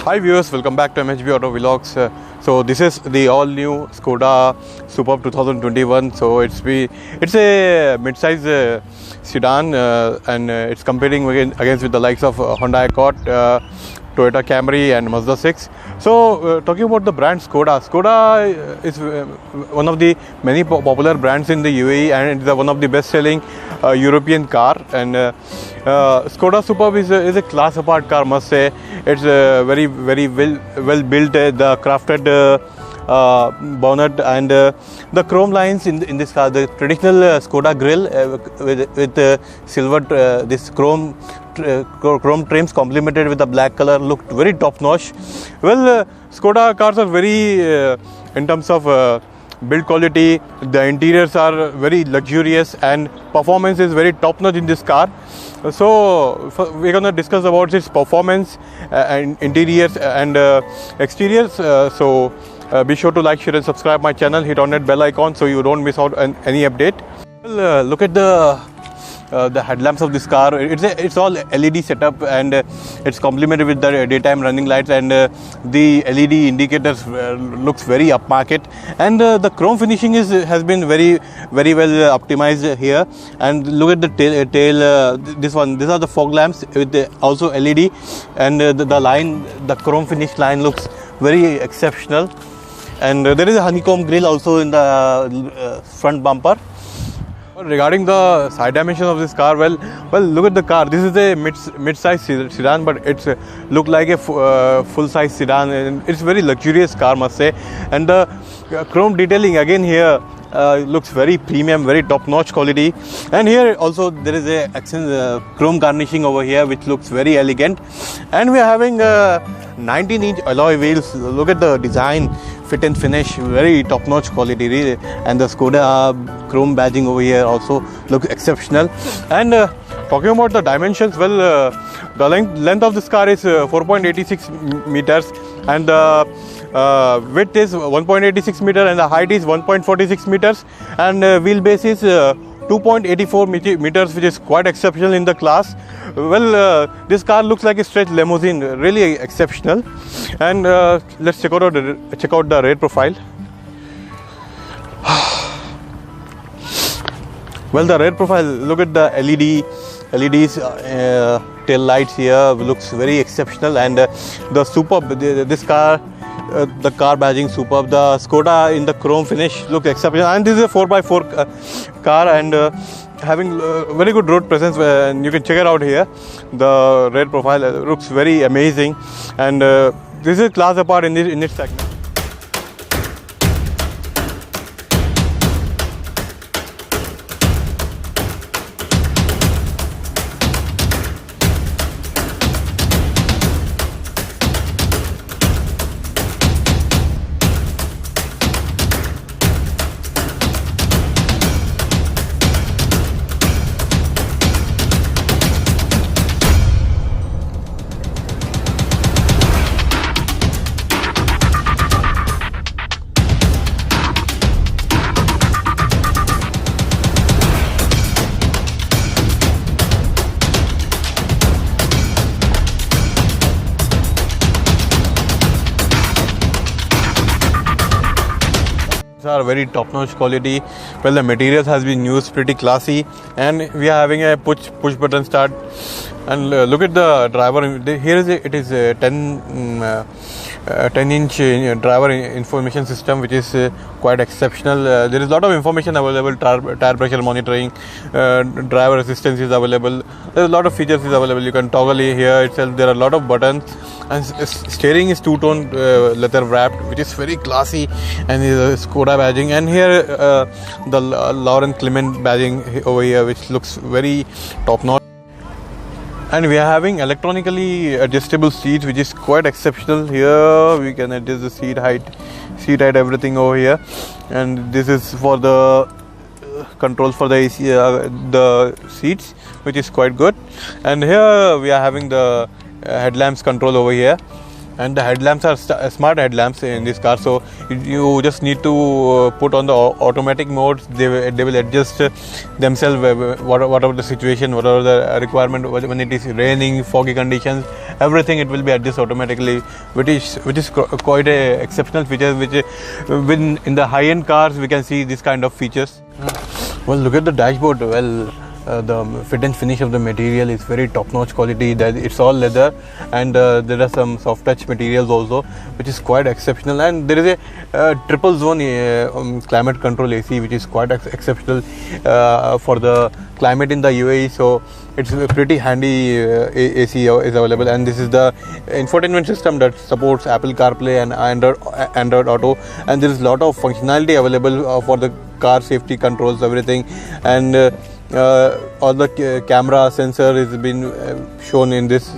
Hi viewers, welcome back to MHB Auto Vlogs. So this is the all new Skoda Superb 2021. So it's a mid-size sedan and it's competing against with the likes of Honda Accord, Toyota Camry and Mazda 6. So talking about the brand Skoda is one of the many popular brands in the UAE, and it's one of the best-selling European car. And Skoda Superb is a class apart car, must say. It's very well built, the crafted bonnet and the chrome lines in this car. The traditional Skoda grille with silver this chrome trims complemented with the black color looked very top notch. Well, Skoda cars are very in terms of build quality, the interiors are very luxurious and performance is very top notch in this car. So we're going to discuss about its performance and interiors and exteriors. So be sure to like, share and subscribe my channel. Hit on that bell icon so you don't miss out on any update. Well, look at the headlamps of this car. It's all LED setup, and it's complemented with the daytime running lights, and the LED indicators looks very upmarket, and the chrome finishing has been very well optimized here. And look at the tail these are the fog lamps with also LED, and the chrome finish line looks very exceptional. And there is a honeycomb grille also in the front bumper. Regarding the side dimensions of this car, well, look at the car. This is a mid-size sedan, but it's look like a full-size sedan, and it's very luxurious car, must say. And the chrome detailing again here looks very premium, very top-notch quality. And here also there is a accent chrome garnishing over here, which looks very elegant. And we are having 19-inch alloy wheels. Look at the design, fit and finish, very top-notch quality, really. And the Skoda chrome badging over here also looks exceptional. And talking about the dimensions, well, the length of this car is 4.86 meters, and the width is 1.86 meter, and the height is 1.46 meters, and wheelbase is 2.84 meters, which is quite exceptional in the class. Well, this car looks like a stretch limousine, really exceptional. And let's check out the rear profile. Well, the rear profile, look at the LEDs, tail lights here looks very exceptional. And the Superb, this car, the car badging Superb, the Skoda in the chrome finish looks exceptional. And this is a 4x4 car, and having very good road presence, and you can check it out here. The rear profile looks very amazing, and this is class apart in this segment. Are very top-notch quality. Well, the materials has been used pretty classy, and we are having a push button start. And look at the driver. Here it is a 10-inch driver information system, which is quite exceptional. There is a lot of information available. Tire pressure monitoring, driver assistance is available. There is a lot of features is available. You can toggle here itself. There are a lot of buttons, and steering is two-tone leather wrapped, which is very classy, and is Skoda badging. And here the Laurent Clement badging over here, which looks very top-notch. And we are having electronically adjustable seats, which is quite exceptional. Here we can adjust the seat height, everything over here. And this is for the controls for the AC, the seats, which is quite good. And here we are having the headlamps control over here. and the headlamps are smart headlamps in this car, so you just need to put on the automatic modes. They will adjust themselves whatever the situation, whatever the requirement. When it is raining, foggy conditions, everything it will be adjusted automatically, which is quite a exceptional feature, which when in the high end cars we can see this kind of features. Well, look at the dashboard. Well, the fit and finish of the material is very top-notch quality. That it's all leather, and there are some soft touch materials also, which is quite exceptional. And there is a triple zone climate control AC, which is quite exceptional for the climate in the UAE. So it's a pretty handy AC is available, and this is the infotainment system that supports Apple CarPlay and Android Auto, and there is a lot of functionality available for the car safety controls, everything, and all the camera sensor is been shown in this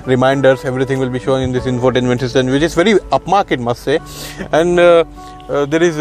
reminders. Everything will be shown in this infotainment system, which is very upmarket, must say. And there is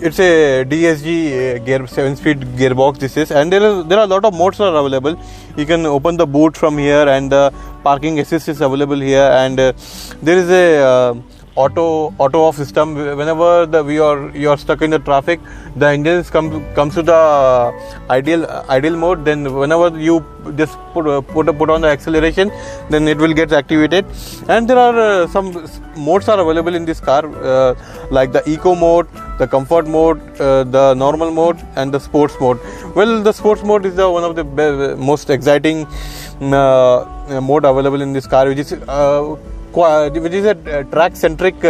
it's a DSG gear 7-speed gearbox. This is, and there are a lot of modes are available. You can open the boot from here, and the parking assist is available here, and there is a auto off system. Whenever you are stuck in the traffic, the engine comes to the ideal mode. Then whenever you just put on the acceleration, then it will get activated. And there are some modes are available in this car, like the eco mode, the comfort mode, the normal mode, and the sports mode. Well, the sports mode is one of the most exciting mode available in this car, which is a track-centric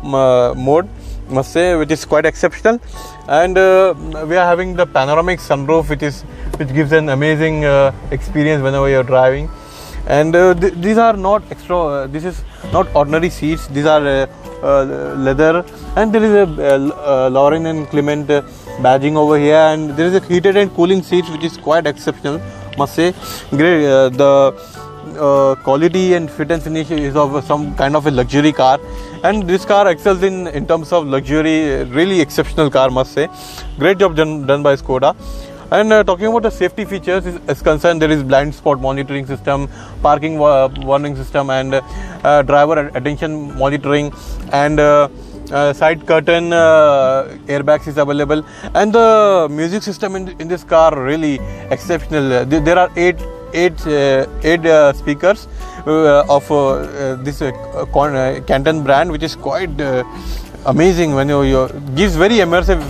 mode, must say, which is quite exceptional. And we are having the panoramic sunroof, which gives an amazing experience whenever you are driving. And these are not extra. This is not ordinary seats. These are leather, and there is a Lauren and Clement badging over here, and there is a heated and cooling seats, which is quite exceptional, must say. Great. The quality and fit and finish is of some kind of a luxury car, and this car excels in terms of luxury. Really exceptional car, must say. Great job done by Skoda. And talking about the safety features is concerned, there is blind spot monitoring system, parking warning system, and driver attention monitoring, and side curtain airbags is available, and the music system in this car really exceptional. There are eight speakers of this Canton brand, which is quite amazing. When you gives very immersive.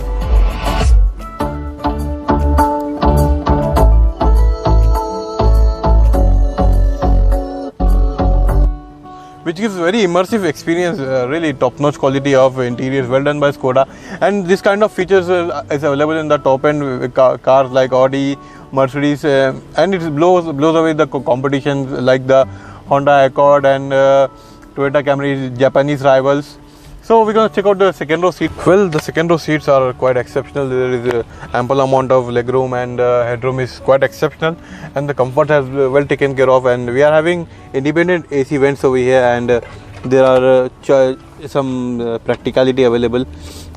Which gives very immersive experience, really top-notch quality of interiors, well done by Skoda. And this kind of features is available in the top-end cars like Audi, Mercedes, and it blows away the competition like the Honda Accord and Toyota Camry, Japanese rivals. So we're going to check out the second row seat. Well, the second row seats are quite exceptional. There is ample amount of legroom, and headroom is quite exceptional, and the comfort has well taken care of. And we are having independent AC vents over here, and there are some practicality available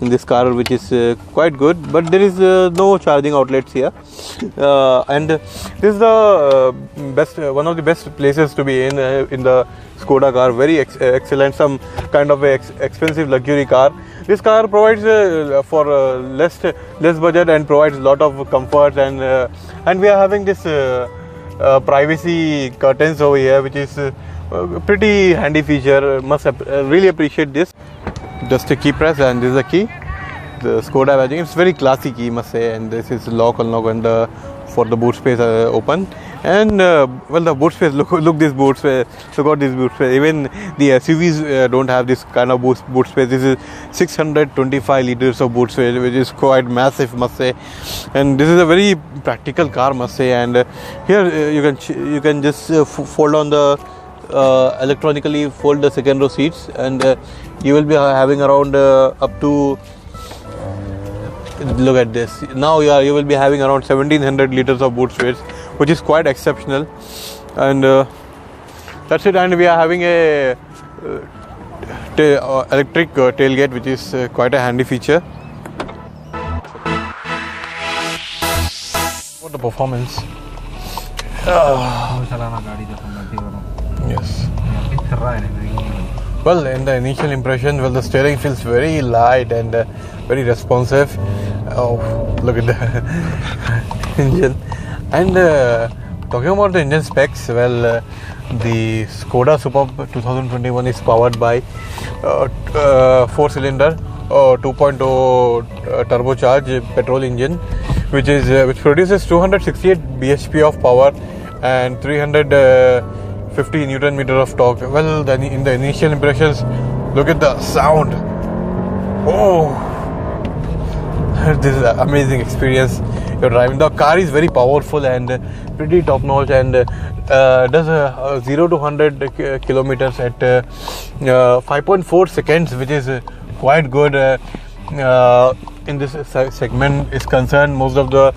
in this car, which is quite good. But there is no charging outlets here, and this is the one of the best places to be in the Skoda car. Very excellent, some kind of expensive luxury car. This car provides for less budget, and provides a lot of comfort, and we are having this privacy curtains over here, which is pretty handy feature. Must really appreciate this. Just a key press, and this is a key. The Skoda badging. It's very classy key, must say. And this is lock, unlock, and for the boot space open. And well, the boot space. Look this boot space. Look at this boot space. Even the SUVs don't have this kind of boot space. This is 625 liters of boot space, which is quite massive, must say. And this is a very practical car, must say. And here you can just fold on the electronically fold the second row seats, and you will be having around up to, look at this, now you will be having around 1700 liters of boot space, which is quite exceptional. And that's it. And we are having a electric tailgate, which is quite a handy feature. What the performance? Yes. Well, in the initial impression, well, the steering feels very light and very responsive. Oh, look at the engine. And talking about the engine specs, well, the Skoda Superb 2021 is powered by 4-cylinder 2.0 turbocharged petrol engine, which produces 268 bhp of power and 350 Newton meter of torque. Well, then in the initial impressions, look at the sound. Oh, this is an amazing experience. You're driving. The car is very powerful and pretty top notch, and does 0 to 100 kilometers at 5.4 seconds, which is quite good in this segment is concerned. Most of the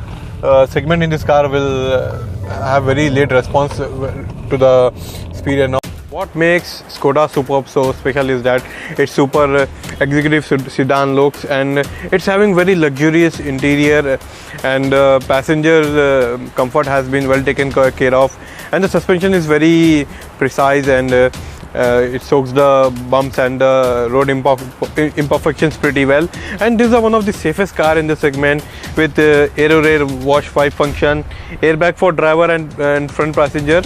segment in this car will have very late response to the speed and all. What makes Skoda Superb so special is that it's super executive sedan looks, and it's having very luxurious interior, and passenger comfort has been well taken care of, and the suspension is very precise, and it soaks the bumps and the road imperfections pretty well. And this is one of the safest car in the segment, with aero rear wash pipe function, airbag for driver and front passenger,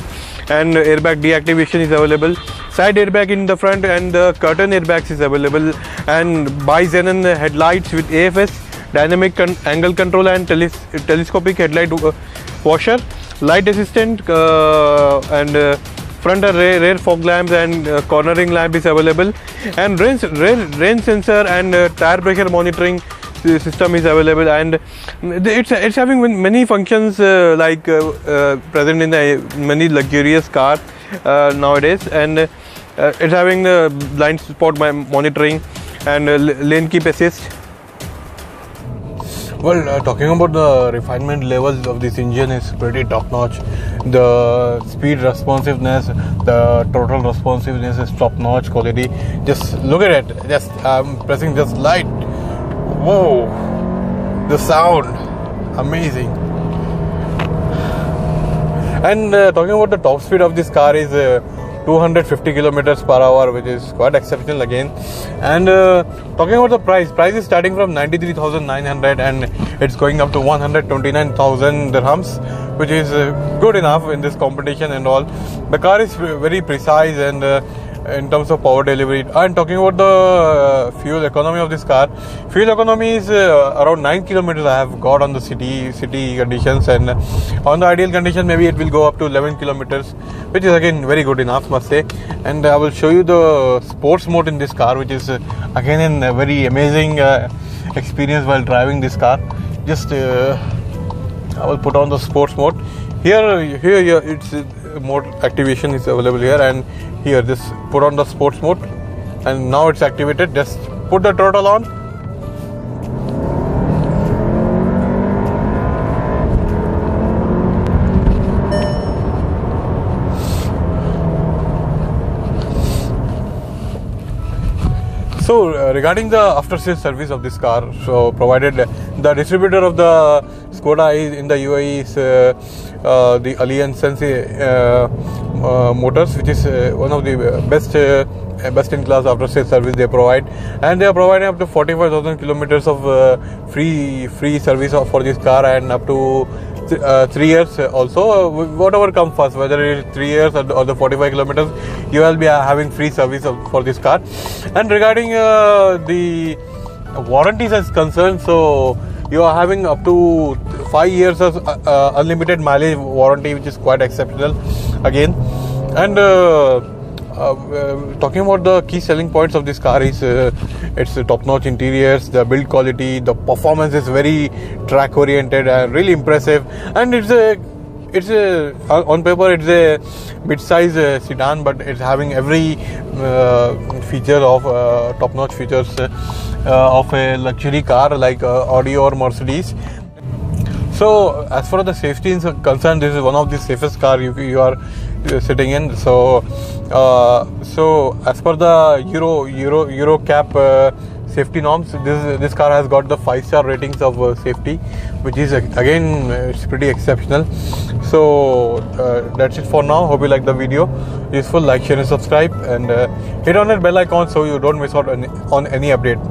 and airbag deactivation is available, side airbag in the front, and the curtain airbags is available, and bi-xenon headlights with AFS, dynamic angle control, and telescopic headlight washer, light assistant, and front and rear fog lamps, and cornering lamp is available, and rain sensor and tire pressure monitoring system is available, and it's having many functions present in many luxurious cars nowadays, and it's having the blind spot monitoring and lane keep assist. Well, talking about the refinement levels of this engine is pretty top notch. The speed responsiveness, the total responsiveness is top notch quality. Just look at it. Just pressing just light. Whoa, the sound, amazing. And talking about the top speed of this car is 250 kilometers per hour, which is quite exceptional again. And talking about the price is starting from 93,900 and it's going up to 129,000 dirhams, which is good enough in this competition and all. The car is very precise and in terms of power delivery. And talking about the fuel economy of this car, fuel economy is around 9 kilometers I have got on the city conditions, and on the ideal condition maybe it will go up to 11 kilometers, which is again very good enough, must say. And I will show you the sports mode in this car, which is again a very amazing experience while driving this car. Just I will put on the sports mode. Here it's mode activation is available here, and here just put on the sports mode, and now it's activated. Just put the throttle on. So regarding the after sales service of this car, so provided the distributor of the Skoda is in the UAE is the Alliance Motors, which is one of the best in class after sales service they provide, and they are providing up to 45,000 kilometers of free service for this car, and up to 3 years also, whatever comes first, whether it is 3 years or the 45 kilometers, you will be having free service for this car. And regarding the warranties as concerned, so you are having up to 5 years of unlimited mileage warranty, which is quite exceptional again. And talking about the key selling points of this car is its top-notch interiors, the build quality, the performance is very track oriented and really impressive, and it's a on paper it's a mid-size sedan, but it's having every feature of top-notch features of a luxury car like Audi or Mercedes. So as far as the safety is concerned, this is one of the safest car you are sitting in. So as per the Euro cap safety norms. This car has got the 5-star ratings of safety, which is again it's pretty exceptional. So that's it for now. Hope you like the video. Useful, like, share and subscribe, and hit on that bell icon so you don't miss out on any update.